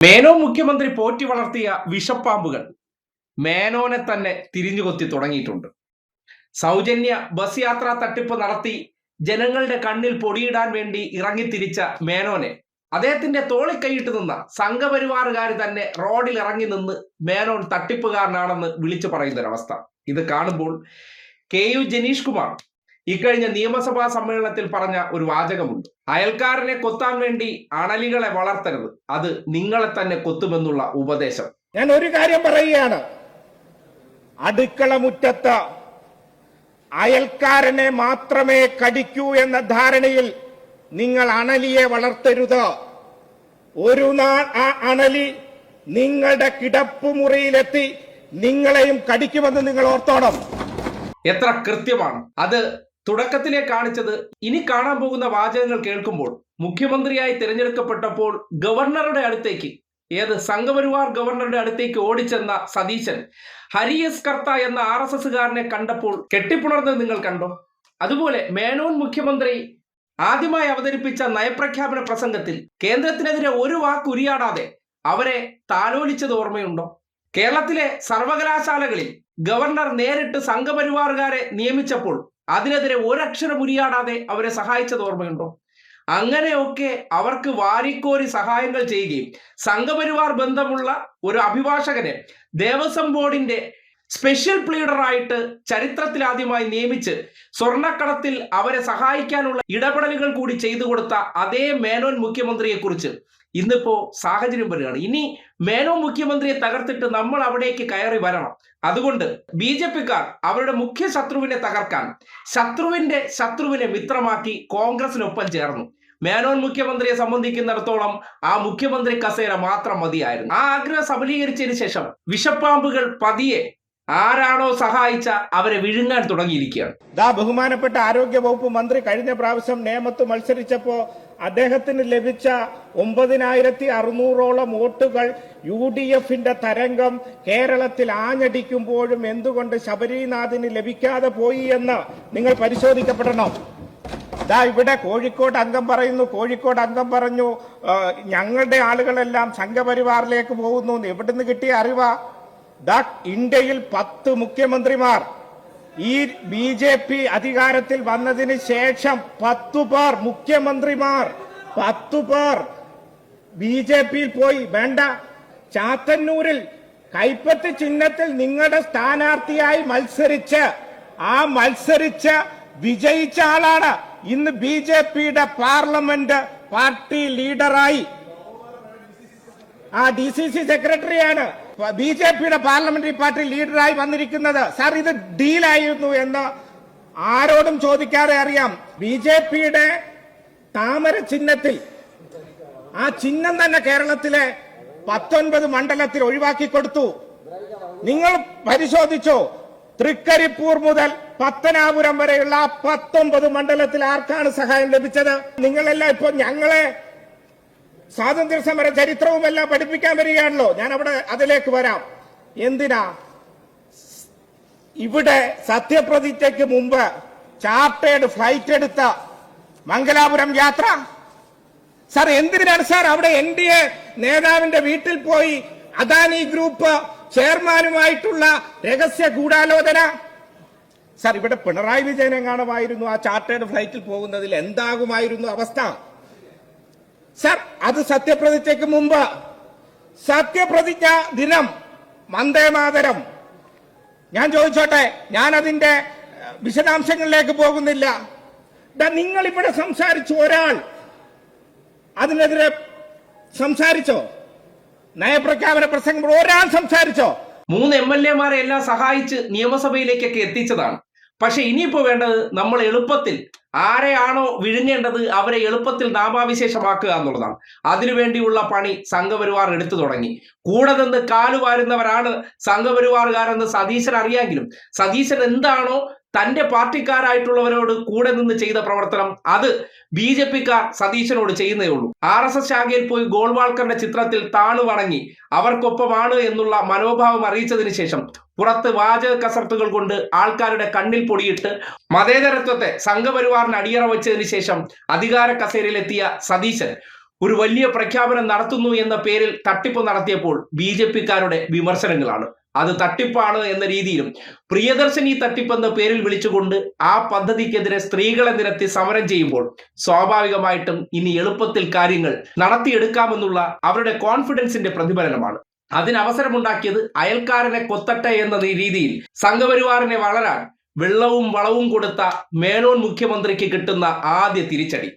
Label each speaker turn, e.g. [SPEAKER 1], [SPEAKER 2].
[SPEAKER 1] മേനോൻ മുഖ്യമന്ത്രി പോറ്റി വളർത്തിയ വിഷപ്പാമ്പുകൾ മേനോനെ തന്നെ തിരിഞ്ഞുകൊത്തി തുടങ്ങിയിട്ടുണ്ട്. സൗജന്യ ബസ് യാത്രാ തട്ടിപ്പ് നടത്തി ജനങ്ങളുടെ കണ്ണിൽ പൊടിയിടാൻ വേണ്ടി ഇറങ്ങിത്തിരിച്ച മേനോനെ അദ്ദേഹത്തിന്റെ തോളിൽ കൈയിട്ട് നിന്ന സംഘപരിവാറുകാർ തന്നെ റോഡിൽ ഇറങ്ങി നിന്ന് മേനോൻ തട്ടിപ്പുകാരനാണെന്ന് വിളിച്ചു പറയുന്നൊരവസ്ഥ. ഇത് കാണുമ്പോൾ KU ജനീഷ് കുമാർ ഇക്കഴിഞ്ഞ നിയമസഭാ സമ്മേളനത്തിൽ പറഞ്ഞ ഒരു വാചകമുണ്ട്. അയൽക്കാരനെ കൊത്താൻ വേണ്ടി അണലികളെ വളർത്തരുത്, അത് നിങ്ങളെ തന്നെ കൊത്തുമെന്നുള്ള ഉപദേശം.
[SPEAKER 2] ഞാൻ ഒരു കാര്യം പറയുകയാണ്, അടുക്കള മുറ്റത്ത് അയൽക്കാരനെ മാത്രമേ കടിക്കൂ എന്ന ധാരണയിൽ നിങ്ങൾ അണലിയെ വളർത്തരുത്. ഒരു നാൾ ആ അണലി നിങ്ങളുടെ കിടപ്പുമുറിയിലെത്തി നിങ്ങളെയും കടിക്കുമെന്ന് നിങ്ങൾ ഓർത്തോണം.
[SPEAKER 1] എത്ര കൃത്യമാണ് അത് തുടക്കത്തിലെ കാണിച്ചത്. ഇനി കാണാൻ പോകുന്ന വാചകങ്ങൾ കേൾക്കുമ്പോൾ മുഖ്യമന്ത്രിയായി തിരഞ്ഞെടുക്കപ്പെട്ടപ്പോൾ ഗവർണറുടെ അടുത്തേക്ക്, സംഘപരിവാർ ഗവർണറുടെ അടുത്തേക്ക് ഓടിച്ചെന്ന സതീശൻ ഹരിയസ് കർത്ത എന്ന RSSകാരനെ കണ്ടപ്പോൾ കെട്ടിപ്പുണർന്നത് നിങ്ങൾ കണ്ടോ? അതുപോലെ മേനോൻ മുഖ്യമന്ത്രി ആദ്യമായി അവതരിപ്പിച്ച നയപ്രഖ്യാപന പ്രസംഗത്തിൽ കേന്ദ്രത്തിനെതിരെ ഒരു വാക്ക് ഉരിയാടാതെ അവരെ താലോലിച്ചത് ഓർമ്മയുണ്ടോ? കേരളത്തിലെ സർവകലാശാലകളിൽ ഗവർണർ നേരിട്ട് സംഘപരിവാറുകാരെ നിയമിച്ചപ്പോൾ അതിനെതിരെ ഒരക്ഷരം ഉരിയാടാതെ അവരെ സഹായിച്ചത് ഓർമ്മയുണ്ടോ? അങ്ങനെയൊക്കെ അവർക്ക് വാരിക്കോരി സഹായങ്ങൾ ചെയ്യുകയും സംഘപരിവാർ ബന്ധമുള്ള ഒരു അഭിഭാഷകനെ ദേവസ്വം ബോർഡിന്റെ സ്പെഷ്യൽ പ്ലീഡറായിട്ട് ചരിത്രത്തിലാദ്യമായി നിയമിച്ച് സ്വർണ്ണക്കടത്തിൽ അവരെ സഹായിക്കാനുള്ള ഇടപെടലുകൾ കൂടി ചെയ്തു കൊടുത്ത അതേ മേനോൻ മുഖ്യമന്ത്രിയെ കുറിച്ച് ഇന്നിപ്പോ സാഹചര്യം വരികയാണ്. ഇനി മേനോൻ മുഖ്യമന്ത്രിയെ തകർത്തിട്ട് നമ്മൾ അവിടേക്ക് കയറി വരണം. അതുകൊണ്ട് BJPക്കാർ അവരുടെ മുഖ്യ ശത്രുവിനെ തകർക്കാൻ ശത്രുവിന്റെ ശത്രുവിനെ മിത്രമാക്കി കോൺഗ്രസിനൊപ്പം ചേർന്നു. മേനോൻ മുഖ്യമന്ത്രിയെ സംബന്ധിക്കുന്നിടത്തോളം ആ മുഖ്യമന്ത്രി കസേര മാത്രം മതിയായിരുന്നു. ആ ആഗ്രഹം സബലീകരിച്ചതിന് ശേഷം വിഷപ്പാമ്പുകൾ പതിയെ ആരാണോ സഹായിച്ച അവരെ വിഴുങ്ങാൻ തുടങ്ങിയിരിക്കുകയാണ്.
[SPEAKER 2] ബഹുമാനപ്പെട്ട ആരോഗ്യ വകുപ്പ് മന്ത്രി കഴിഞ്ഞ പ്രാവശ്യം നേമത്ത് മത്സരിച്ചപ്പോ അദ്ദേഹത്തിന് ലഭിച്ച 9600ഓളം വോട്ടുകൾ UDFന്റെ തരംഗം കേരളത്തിൽ ആഞ്ഞടിക്കുമ്പോഴും എന്തുകൊണ്ട് ശബരിനാഥിന് ലഭിക്കാതെ പോയി എന്ന് നിങ്ങൾ പരിശോധിക്കപ്പെടണം. ഇവിടെ കോഴിക്കോട് അംഗം പറഞ്ഞു ഞങ്ങളുടെ ആളുകളെല്ലാം സംഘപരിവാറിലേക്ക് പോകുന്നു. എവിടുന്ന് കിട്ടിയ അറിവാ? ഇന്ത്യയിൽ 10 മുഖ്യമന്ത്രിമാർ ഈ BJP അധികാരത്തിൽ വന്നതിന് ശേഷം 10 പേർ മുഖ്യമന്ത്രിമാർ 10 പേർ BJPയിൽ പോയി. വേണ്ട, ചാത്തന്നൂരിൽ കൈപ്പത്തി ചിഹ്നത്തിൽ നിങ്ങളുടെ സ്ഥാനാർത്ഥിയായി മത്സരിച്ച് വിജയിച്ച ആളാണ് ഇന്ന് BJPയുടെ പാർലമെന്റ് പാർട്ടി ലീഡറായി. DCC സെക്രട്ടറിയാണ് BJPയുടെ പാർലമെന്ററി പാർട്ടി ലീഡറായി വന്നിരിക്കുന്നത്. സാർ, ഇത് ഡീലായിരുന്നു എന്ന് ആരോടും ചോദിക്കാതെ അറിയാം. BJPയുടെ താമര ചിഹ്നത്തിൽ ആ ചിഹ്നം തന്നെ കേരളത്തിലെ 19 മണ്ഡലത്തിൽ ഒഴിവാക്കി കൊടുത്തു. നിങ്ങൾ പരിശോധിച്ചോ, തൃക്കരിപ്പൂർ മുതൽ പത്തനാപുരം വരെയുള്ള 19 മണ്ഡലത്തിൽ ആർക്കാണ് സഹായം ലഭിച്ചത്? നിങ്ങളെല്ലാം ഇപ്പൊ ഞങ്ങളെ സ്വാതന്ത്ര്യ സമര ചരിത്രവും എല്ലാം പഠിപ്പിക്കാൻ വരികയാണല്ലോ. ഞാൻ അതിലേക്ക് വരാം. എന്തിനാ ഇവിടെ സത്യപ്രതിജ്ഞയ്ക്ക് മുമ്പ് ചാർട്ടേഡ് ഫ്ലൈറ്റ് എടുത്ത മംഗലാപുരം യാത്ര? സാർ, എന്തിനാണ് സാർ അവിടെ NDA നേതാവിന്റെ വീട്ടിൽ പോയി അദാനി ഗ്രൂപ്പ് ചെയർമാനുമായിട്ടുള്ള രഹസ്യ ഗൂഢാലോചന? സാർ, ഇവിടെ പിണറായി വിജയനെ കാണുമായിരുന്നു ആ ചാർട്ടേഡ് ഫ്ലൈറ്റിൽ പോകുന്നതിൽ എന്താകുമായിരുന്നു അവസ്ഥ? സർ, അത് സത്യപ്രതിജ്ഞയ്ക്ക് മുമ്പ്. സത്യപ്രതിജ്ഞ ദിനം വന്ദേമാതരം. ഞാൻ ചോദിച്ചോട്ടെ, ഞാൻ അതിന്റെ വിശദാംശങ്ങളിലേക്ക് പോകുന്നില്ല. നിങ്ങൾ ഇവിടെ സംസാരിച്ചു, ഒരാൾ അതിനെതിരെ സംസാരിച്ചോ? നയപ്രഖ്യാപന പ്രസംഗം ഒരാൾ സംസാരിച്ചോ?
[SPEAKER 1] 3 MLA-മാരെ എല്ലാം സഹായിച്ച് നിയമസഭയിലേക്കൊക്കെ എത്തിച്ചതാണ്. പക്ഷെ ഇനിയിപ്പോ വേണ്ടത് നമ്മൾ എളുപ്പത്തിൽ ആരെയാണോ വിഴുങ്ങേണ്ടത് അവരെ എളുപ്പത്തിൽ നാമാവിശേഷമാക്കുക എന്നുള്ളതാണ്. അതിനുവേണ്ടിയുള്ള പണി സംഘപരിവാർ എടുത്തു തുടങ്ങി. കൂടെ നിന്ന് കാലുവാരുന്നവരാണ് സംഘപരിവാറുകാരെന്ന് സതീശൻ അറിയാമെങ്കിലും സതീശൻ എന്താണോ തന്റെ പാർട്ടിക്കാരായിട്ടുള്ളവരോട് കൂടെ നിന്ന് ചെയ്ത പ്രവർത്തനം അത് BJPക്കാർ സതീശനോട് ചെയ്യുന്നേ ഉള്ളൂ. RSS ശാഖയിൽ പോയി ഗോൾവാൾക്കറിന്റെ ചിത്രത്തിൽ താണു വണങ്ങി അവർക്കൊപ്പമാണ് എന്നുള്ള മനോഭാവം അറിയിച്ചതിന് ശേഷം പുറത്ത് വാചക കസർത്തുകൾ കൊണ്ട് ആൾക്കാരുടെ കണ്ണിൽ പൊടിയിട്ട് മതേതരത്വത്തെ സംഘപരിവാറിന് അടിയറ വെച്ചതിന് ശേഷം അധികാര കസേരയിലെത്തിയ സതീശൻ ഒരു വലിയ പ്രഖ്യാപനം നടത്തുന്നു എന്ന പേരിൽ തട്ടിപ്പ് നടത്തിയപ്പോൾ BJP-ക്കാരുടെ വിമർശനങ്ങളാണ്. അത് തട്ടിപ്പാണ് എന്ന രീതിയിലും പ്രിയദർശിനി തട്ടിപ്പ് എന്ന പേരിൽ വിളിച്ചുകൊണ്ട് ആ പദ്ധതിക്കെതിരെ സ്ത്രീകളെ നിരത്തി സമരം ചെയ്യുമ്പോൾ സ്വാഭാവികമായിട്ടും ഇനി എളുപ്പത്തിൽ കാര്യങ്ങൾ നടത്തിയെടുക്കാമെന്നുള്ള അവരുടെ കോൺഫിഡൻസിന്റെ പ്രതിഫലനമാണ്. അതിനവസരമുണ്ടാക്കിയത് അയൽക്കാരനെ കൊത്തട്ടെ എന്ന രീതിയിൽ സംഘപരിവാറിനെ വളരാൻ വെള്ളവും വളവും കൊടുത്ത മേനോൻ മുഖ്യമന്ത്രിക്ക് കിട്ടുന്ന ആദ്യ തിരിച്ചടി.